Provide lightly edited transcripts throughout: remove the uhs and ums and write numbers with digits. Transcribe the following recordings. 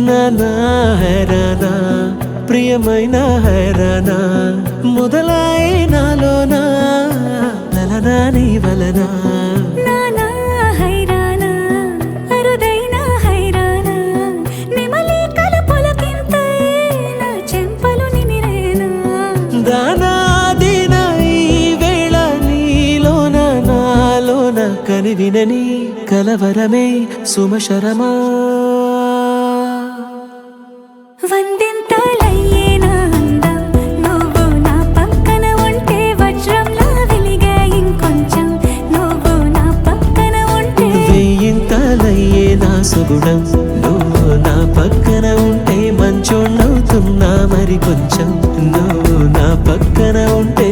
నానా హైరానా ప్రియమైన హైరానా మొదలాయి నాలోనా లలనా నీ వలనా నానా హైరానా అరుదైన హైరానా నెమలి కలుపులకింతై నా చెంపలు నిమిరేనా దానాదిన ఈ వేళ నీలోన నాలోన కనివినని కలవరమే సుమశరమా వందింతలయ్యేనా అందం నువ్వు నా పక్కన ఉంటే వజ్రంలా వెలిగే ఇంకొంచెం నువ్వు నా పక్కన ఉంటే వెయ్యింతలయ్యే నా సుగుణం నువ్వు నా పక్కన ఉంటే మంచోణ్ణవుతున్నా మరి కొంచెం నువ్వు నా పక్కన ఉంటే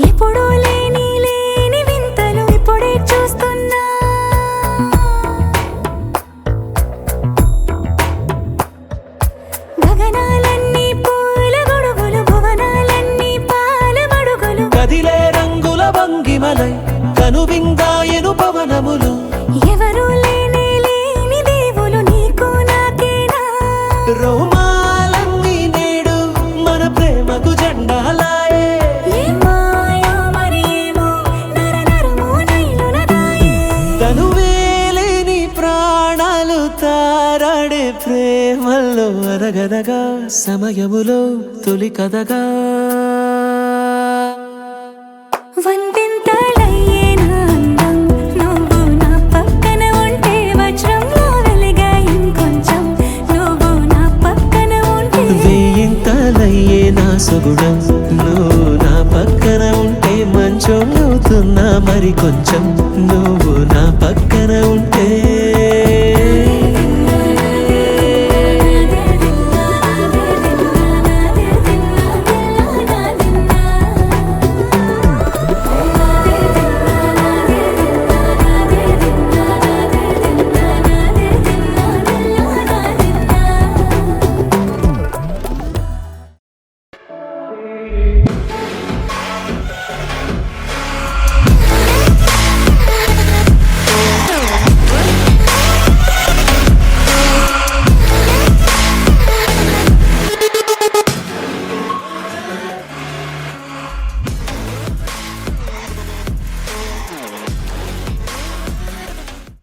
ఎప్పుడూ లేని వింతలు ఇప్పుడే చూస్తున్నా గగనాలన్నీ పూల గొడుగులు భువనాలన్నీ పాల మడుగులు కదిలే రంగుల భంగిమలై కనువిందాయను పవనములు ఎవరూ లేని దేవులు నీకు నాకేనా రోమాలన్నీ నేడు మన ప్రేమకు జెండాలాయే ఏ మాయో మరి ఏమో నరనరమో నైలునదాయే తనువేలేని ప్రాణాలు తారాడే ప్రేమల్లో అరగదగా సమయములో తొలి కదగా వందింతలయ్యేనా అందం నువ్వు నా పక్కన ఉంటే వజ్రంలా వెలిగే ఇంకొంచెం నువ్వు నా పక్కన ఉంటే వెయ్యింతలయ్యే నా సుగుణం నువ్వు నా పక్కన ఉంటే మంచోణ్ణవుతున్నా మరి కొంచెం నువ్వు నా పక్కన ఉంటే